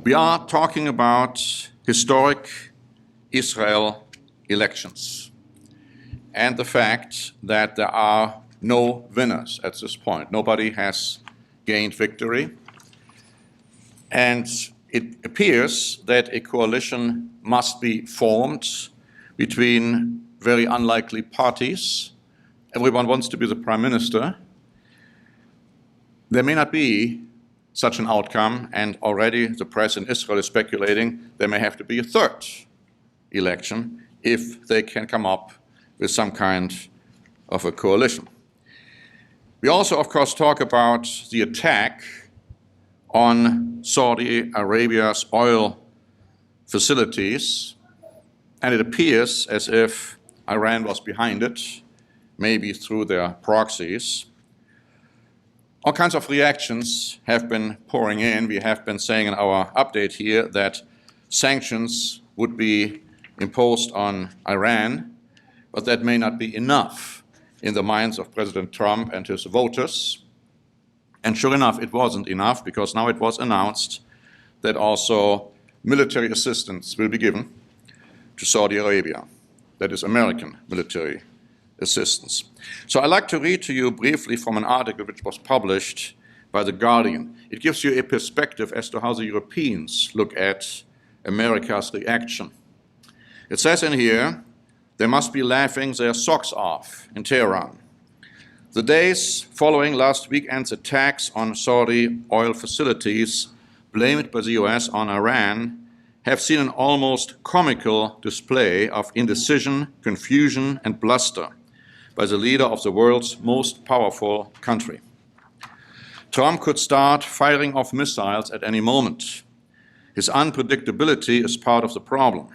We are talking about historic Israel elections and the fact that there are no winners at this point. Nobody has gained victory. And it appears that a coalition must be formed between very unlikely parties. Everyone wants to be the prime minister. There may not be such an outcome, and already the press in Israel is speculating there may have to be a third election if they can come up with some kind of a coalition. We also, of course, talk about the attack on Saudi Arabia's oil facilities, and it appears as if Iran was behind it, maybe through their proxies. All kinds of reactions have been pouring in. We have been saying in our update here that sanctions would be imposed on Iran, but that may not be enough in the minds of President Trump and his voters. And sure enough, it wasn't enough, because now it was announced that also military assistance will be given to Saudi Arabia. That is American military assistance. So I'd like to read to you briefly from an article which was published by The Guardian. It gives you a perspective as to how the Europeans look at America's reaction. It says in here, they must be laughing their socks off in Tehran. The days following last weekend's attacks on Saudi oil facilities blamed by the US on Iran have seen an almost comical display of indecision, confusion, and bluster by the leader of the world's most powerful country. Trump could start firing off missiles at any moment. His unpredictability is part of the problem.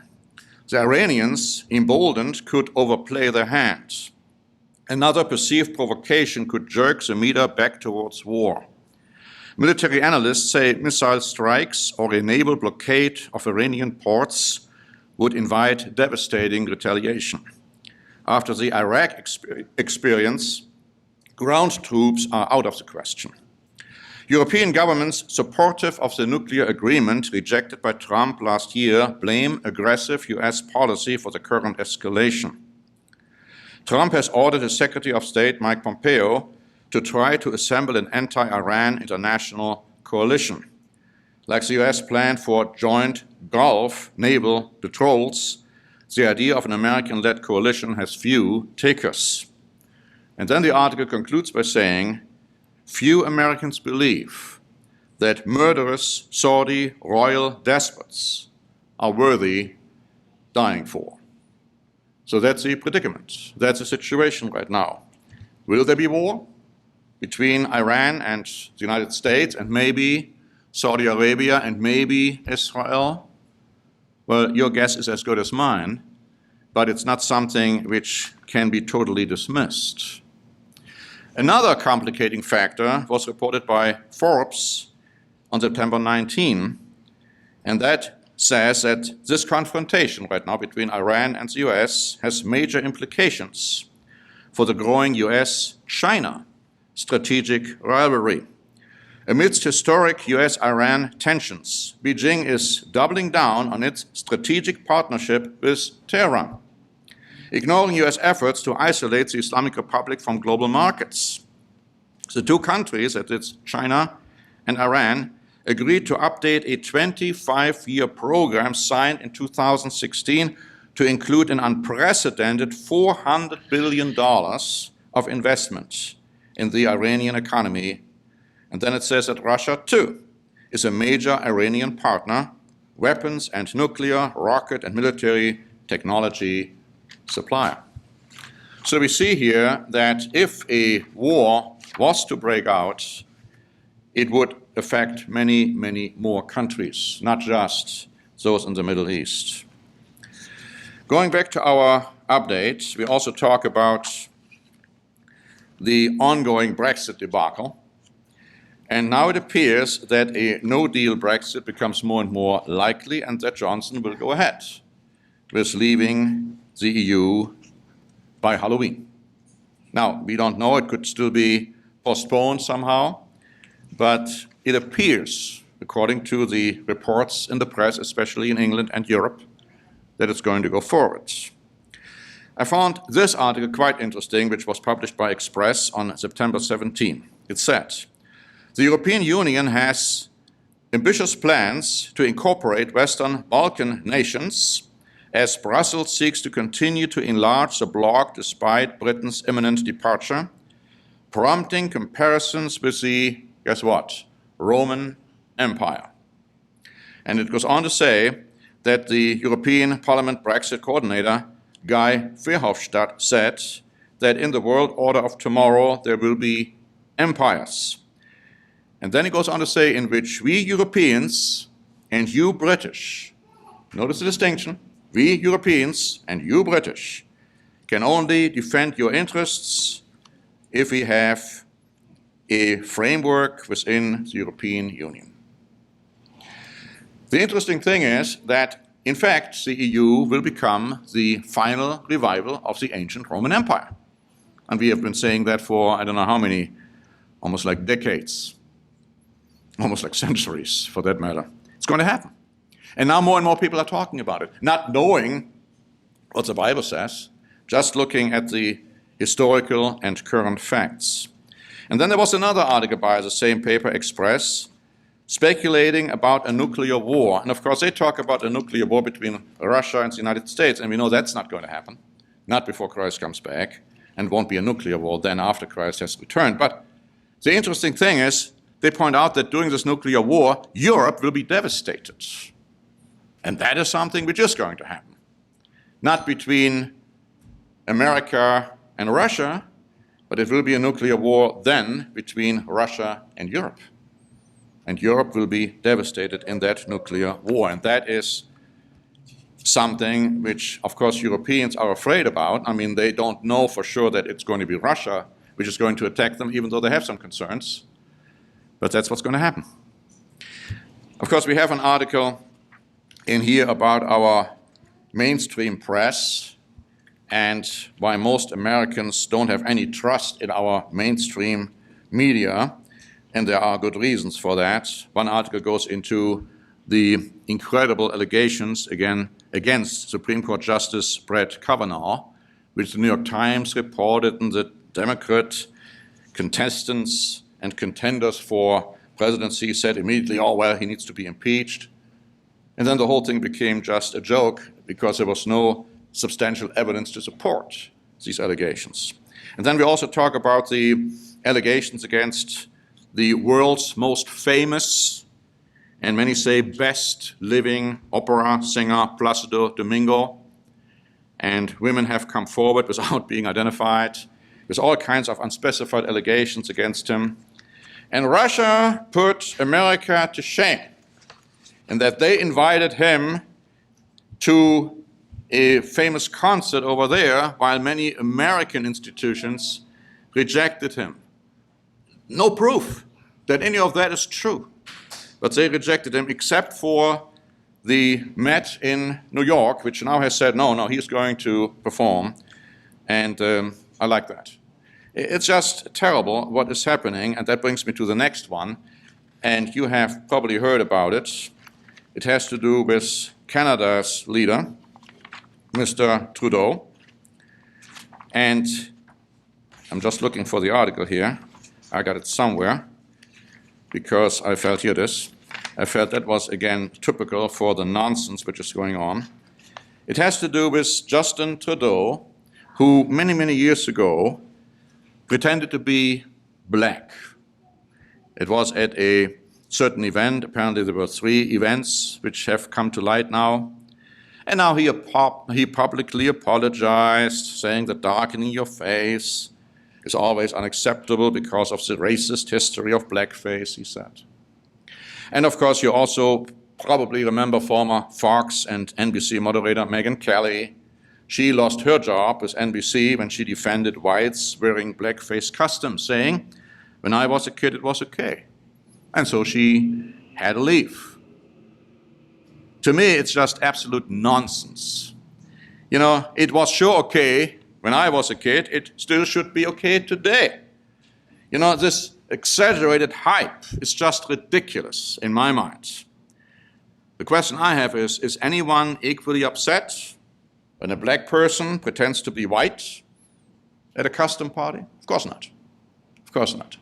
The Iranians, emboldened, could overplay their hand. Another perceived provocation could jerk the meter back towards war. Military analysts say missile strikes or a naval blockade of Iranian ports would invite devastating retaliation. After the Iraq experience, ground troops are out of the question. European governments supportive of the nuclear agreement rejected by Trump last year blame aggressive US policy for the current escalation. Trump has ordered his Secretary of State, Mike Pompeo, to try to assemble an anti-Iran international coalition. Like the US plan for joint Gulf naval patrols, the idea of an American-led coalition has few takers. And then the article concludes by saying, few Americans believe that murderous Saudi royal despots are worthy dying for. So that's the predicament. That's the situation right now. Will there be war between Iran and the United States and maybe Saudi Arabia and maybe Israel? Well, your guess is as good as mine, but it's not something which can be totally dismissed. Another complicating factor was reported by Forbes on September 19, and that says that this confrontation right now between Iran and the US has major implications for the growing US-China strategic rivalry. Amidst historic US-Iran tensions, Beijing is doubling down on its strategic partnership with Tehran, ignoring US efforts to isolate the Islamic Republic from global markets. The two countries, that is China and Iran, agreed to update a 25-year program signed in 2016 to include an unprecedented $400 billion of investment in the Iranian economy. And then it says that Russia, too, is a major Iranian partner, weapons and nuclear, rocket and military technology supplier. So we see here that if a war was to break out, it would affect many, many more countries, not just those in the Middle East. Going back to our update, we also talk about the ongoing Brexit debacle. And now it appears that a no-deal Brexit becomes more and more likely and that Johnson will go ahead with leaving the EU by Halloween. Now, we don't know, it could still be postponed somehow, but it appears according to the reports in the press, especially in England and Europe, that it's going to go forward. I found this article quite interesting, which was published by Express on September 17. It said, the European Union has ambitious plans to incorporate Western Balkan nations as Brussels seeks to continue to enlarge the bloc despite Britain's imminent departure, prompting comparisons with the, guess what, Roman Empire. And it goes on to say that the European Parliament Brexit coordinator, Guy Verhofstadt, said that in the world order of tomorrow there will be empires. And then he goes on to say, in which we Europeans and you British, notice the distinction, we Europeans and you British can only defend your interests if we have a framework within the European Union. The interesting thing is that, in fact, the EU will become the final revival of the ancient Roman Empire. And we have been saying that for, I don't know how many, almost like decades. Almost like centuries, for that matter. It's going to happen. And now more and more people are talking about it, not knowing what the Bible says, just looking at the historical and current facts. And then there was another article by the same paper, Express, speculating about a nuclear war. And of course, they talk about a nuclear war between Russia and the United States, and we know that's not going to happen, not before Christ comes back, and won't be a nuclear war then after Christ has returned. But the interesting thing is, they point out that during this nuclear war, Europe will be devastated. And that is something which is going to happen. Not between America and Russia, but it will be a nuclear war then between Russia and Europe. And Europe will be devastated in that nuclear war. And that is something which, of course, Europeans are afraid about. I mean, they don't know for sure that it's going to be Russia which is going to attack them, even though they have some concerns. But that's what's going to happen. Of course, we have an article in here about our mainstream press and why most Americans don't have any trust in our mainstream media, and there are good reasons for that. One article goes into the incredible allegations against Supreme Court Justice Brett Kavanaugh, which the New York Times reported, and the Democrat contestants and contenders for presidency said immediately, oh, well, he needs to be impeached. And then the whole thing became just a joke because there was no substantial evidence to support these allegations. And then we also talk about the allegations against the world's most famous, and many say best living opera singer, Placido Domingo. And women have come forward without being identified, with all kinds of unspecified allegations against him. And Russia put America to shame in that they invited him to a famous concert over there while many American institutions rejected him. No proof that any of that is true, but they rejected him except for the Met in New York, which now has said, no, he's going to perform, and I like that. It's just terrible what is happening, and that brings me to the next one, and you have probably heard about it. It has to do with Canada's leader, Mr. Trudeau, and I'm just looking for the article here. I got it somewhere, because I felt, here it is, I felt that was, again, typical for the nonsense which is going on. It has to do with Justin Trudeau, who many, many years ago pretended to be black. It was at a certain event. Apparently there were 3 events which have come to light now. And now he publicly apologized, saying that darkening your face is always unacceptable because of the racist history of blackface, he said. And of course, you also probably remember former Fox and NBC moderator Megyn Kelly. She lost her job with NBC when she defended whites wearing blackface customs, saying, when I was a kid, it was okay. And so she had to leave. To me, it's just absolute nonsense. You know, it was sure okay when I was a kid, it still should be okay today. You know, this exaggerated hype is just ridiculous in my mind. The question I have is anyone equally upset when a black person pretends to be white at a custom party? Of course not. Of course not.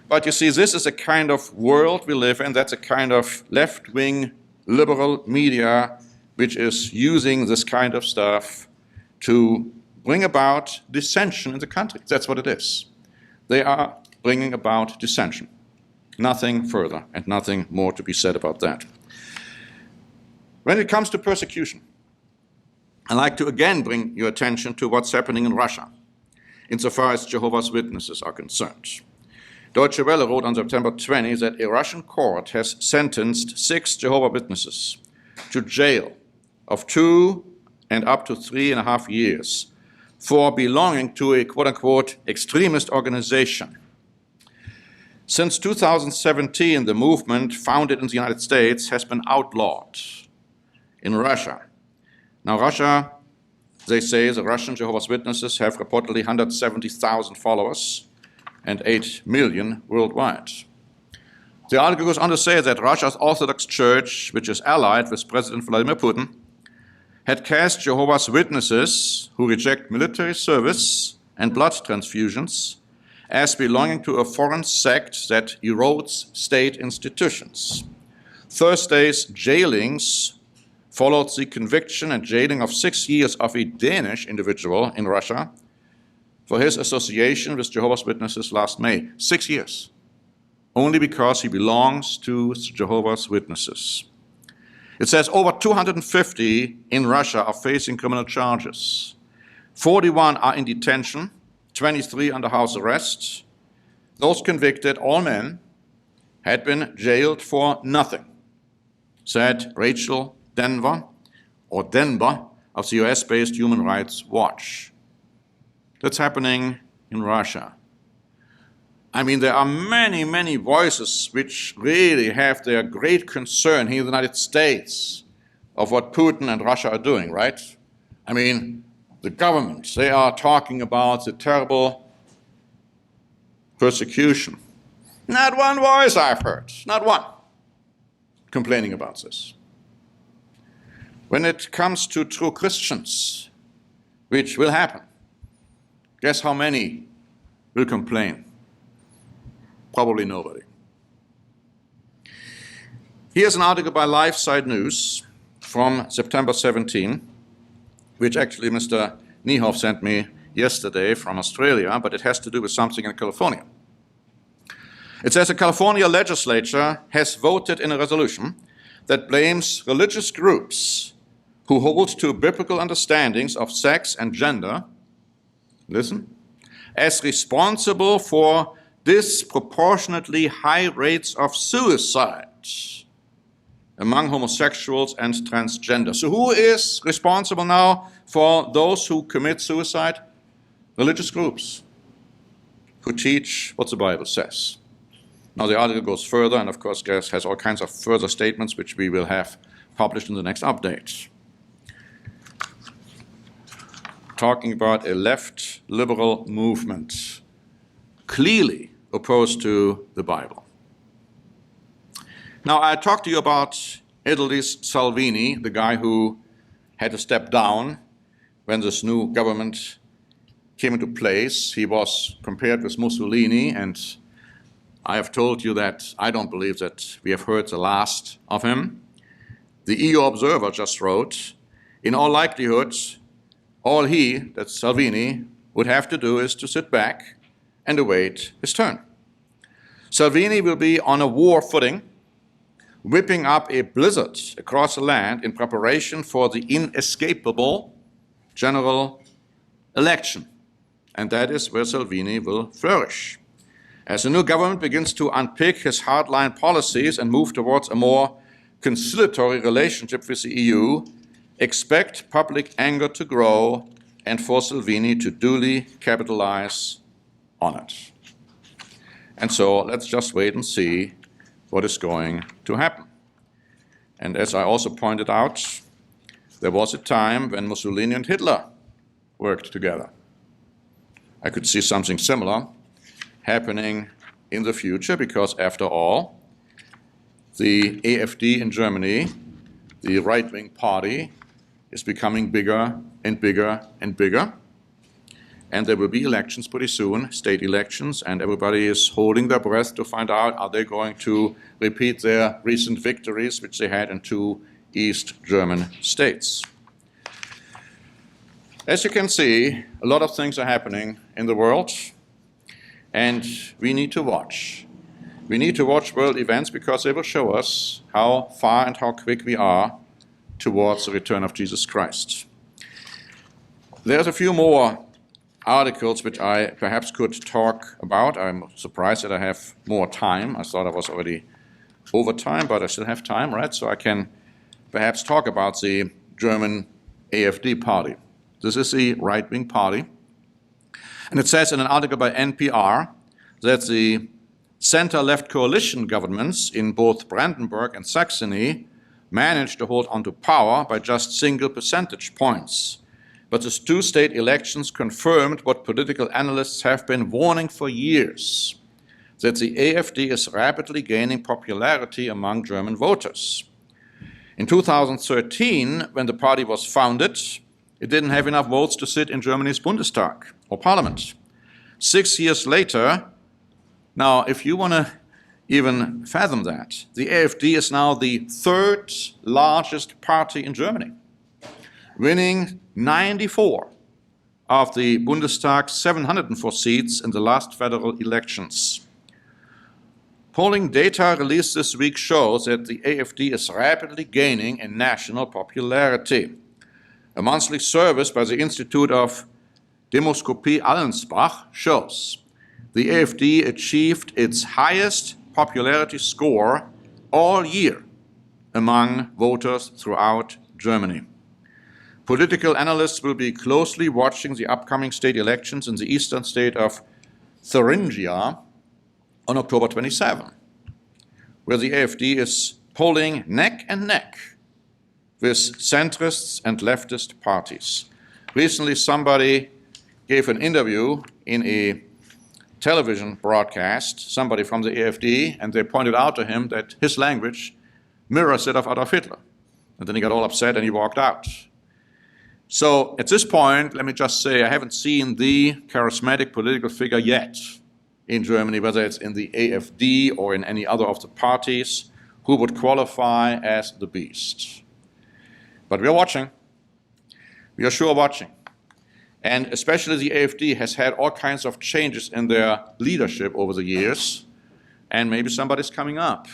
But you see, this is a kind of world we live in. That's a kind of left-wing liberal media which is using this kind of stuff to bring about dissension in the country. That's what it is. They are bringing about dissension. Nothing further and nothing more to be said about that. When it comes to persecution, I'd like to again bring your attention to what's happening in Russia, insofar as Jehovah's Witnesses are concerned. Deutsche Welle wrote on September 20 that a Russian court has sentenced 6 Jehovah's Witnesses to jail of 2 and up to 3.5 years for belonging to a quote-unquote extremist organization. Since 2017, the movement, founded in the United States, has been outlawed in Russia. Now, Russia, they say, the Russian Jehovah's Witnesses have reportedly 170,000 followers and 8 million worldwide. The article goes on to say that Russia's Orthodox Church, which is allied with President Vladimir Putin, had cast Jehovah's Witnesses who reject military service and blood transfusions as belonging to a foreign sect that erodes state institutions. Thursday's jailings followed the conviction and jailing of 6 years of a Danish individual in Russia for his association with Jehovah's Witnesses last May. 6 years, only because he belongs to Jehovah's Witnesses. It says over 250 in Russia are facing criminal charges. 41 are in detention, 23 under house arrest. Those convicted, all men, had been jailed for nothing, said Rachel Denver of the US-based Human Rights Watch. That's happening in Russia. I mean, there are many, many voices which really have their great concern here in the United States of what Putin and Russia are doing, right? I mean, the government, they are talking about the terrible persecution. Not one voice I've heard, not one, complaining about this. When it comes to true Christians, which will happen, guess how many will complain? Probably nobody. Here's an article by LifeSite News from September 17, which actually Mr. Niehoff sent me yesterday from Australia, but it has to do with something in California. It says a California legislature has voted in a resolution that blames religious groups who hold to biblical understandings of sex and gender, listen, as responsible for disproportionately high rates of suicide among homosexuals and transgenders. So who is responsible now for those who commit suicide? Religious groups who teach what the Bible says. Now the article goes further and of course has all kinds of further statements which we will have published in the next update. Talking about a left liberal movement clearly opposed to the Bible. Now, I talked to you about Italy's Salvini, the guy who had to step down when this new government came into place. He was compared with Mussolini, and I have told you that I don't believe that we have heard the last of him. The EU Observer just wrote, in all likelihood, all he, that's Salvini, would have to do is to sit back and await his turn. Salvini will be on a war footing, whipping up a blizzard across the land in preparation for the inescapable general election. And that is where Salvini will flourish. As the new government begins to unpick his hardline policies and move towards a more conciliatory relationship with the EU, expect public anger to grow and for Salvini to duly capitalize on it. And so let's just wait and see what is going to happen. And as I also pointed out, there was a time when Mussolini and Hitler worked together. I could see something similar happening in the future, because after all, the AfD in Germany, the right-wing party, is becoming bigger and bigger and bigger. And there will be elections pretty soon, state elections, and everybody is holding their breath to find out, are they going to repeat their recent victories, which they had in 2 East German states. As you can see, a lot of things are happening in the world, and we need to watch. We need to watch world events because they will show us how far and how quick we are towards the return of Jesus Christ. There's a few more articles which I perhaps could talk about. I'm surprised that I have more time. I thought I was already over time, but I still have time, right? So I can perhaps talk about the German AfD party. This is the right-wing party. And it says in an article by NPR that the center-left coalition governments in both Brandenburg and Saxony managed to hold onto power by just single percentage points. But the 2 state elections confirmed what political analysts have been warning for years, that the AfD is rapidly gaining popularity among German voters. In 2013, when the party was founded, it didn't have enough votes to sit in Germany's Bundestag or parliament. 6 years later, now if you want to even fathom that, the AfD is now the 3rd largest party in Germany, winning 94 of the Bundestag's 704 seats in the last federal elections. Polling data released this week shows that the AfD is rapidly gaining in national popularity. A monthly service by the Institute of Demoskopie Allensbach shows the AfD achieved its highest popularity score all year among voters throughout Germany. Political analysts will be closely watching the upcoming state elections in the eastern state of Thuringia on October 27, where the AfD is polling neck and neck with centrists and leftist parties. Recently, somebody gave an interview in a television broadcast, somebody from the AfD, and they pointed out to him that his language mirrors that of Adolf Hitler. And then he got all upset and he walked out. So at this point, let me just say, I haven't seen the charismatic political figure yet in Germany, whether it's in the AfD or in any other of the parties, who would qualify as the beast. But we are watching. We are sure watching. And especially the AfD has had all kinds of changes in their leadership over the years, and maybe somebody's coming up.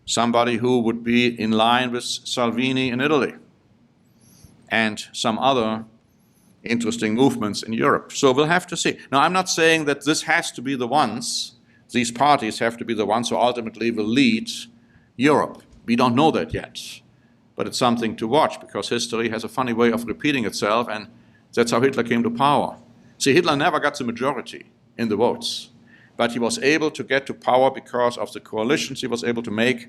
Somebody who would be in line with Salvini in Italy, and some other interesting movements in Europe. So we'll have to see. Now, I'm not saying that this has to be the ones, these parties have to be the ones who ultimately will lead Europe. We don't know that yet. But it's something to watch, because history has a funny way of repeating itself, and that's how Hitler came to power. See, Hitler never got the majority in the votes, but he was able to get to power because of the coalitions he was able to make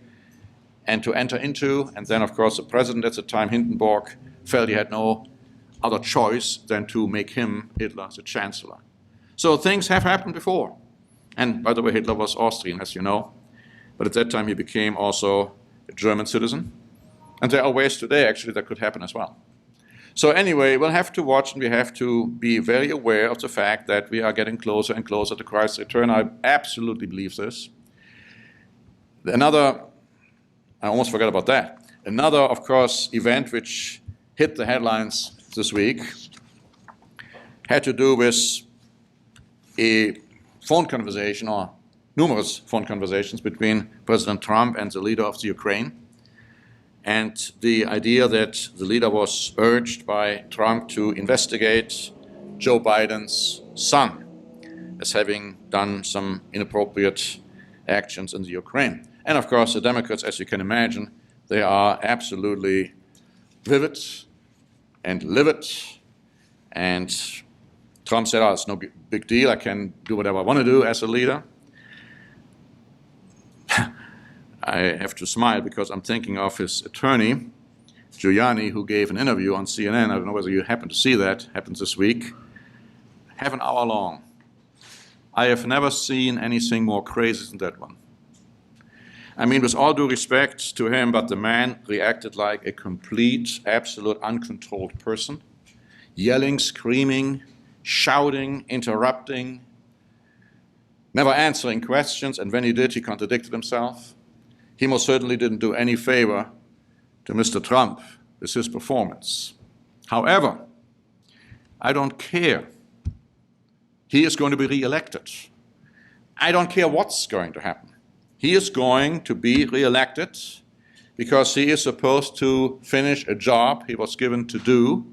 and to enter into. And then, of course, the president at the time, Hindenburg, felt he had no other choice than to make him, Hitler, the chancellor. So things have happened before. And by the way, Hitler was Austrian, as you know. But at that time, he became also a German citizen. And there are ways today, actually, that could happen as well. So anyway, we'll have to watch, and we have to be very aware of the fact that we are getting closer and closer to Christ's return. I absolutely believe this. I almost forgot about that. Another, of course, event which hit the headlines this week had to do with a phone conversation, or numerous phone conversations, between President Trump and the leader of the Ukraine. And the idea that the leader was urged by Trump to investigate Joe Biden's son as having done some inappropriate actions in the Ukraine. And of course, the Democrats, as you can imagine, they are absolutely vivid and livid. And Trump said, it's no big deal, I can do whatever I want to do as a leader. I have to smile because I'm thinking of his attorney, Giuliani, who gave an interview on CNN. I don't know whether you happen to see that, happened this week. Half an hour long, I have never seen anything more crazy than that one. I mean, with all due respect to him, but the man reacted like a complete, absolute, uncontrolled person, yelling, screaming, shouting, interrupting, never answering questions, and when he did, he contradicted himself. He most certainly didn't do any favor to Mr. Trump with his performance. However, I don't care. He is going to be re-elected. I don't care what's going to happen. He is going to be re-elected because he is supposed to finish a job he was given to do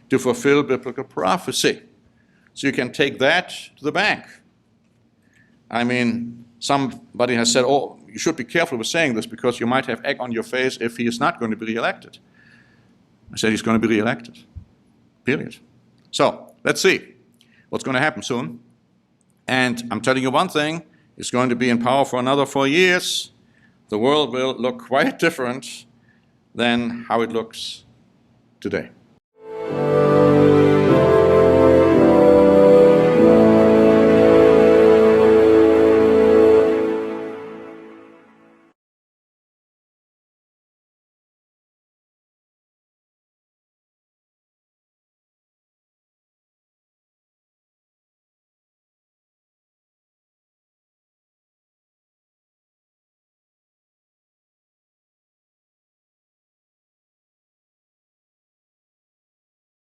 to fulfill biblical prophecy. So you can take that to the bank. I mean, somebody has said, oh, you should be careful with saying this because you might have egg on your face if he is not going to be re-elected. I said he's going to be re-elected, period. So let's see what's going to happen soon. And I'm telling you one thing, he's going to be in power for another 4 years. The world will look quite different than how it looks today.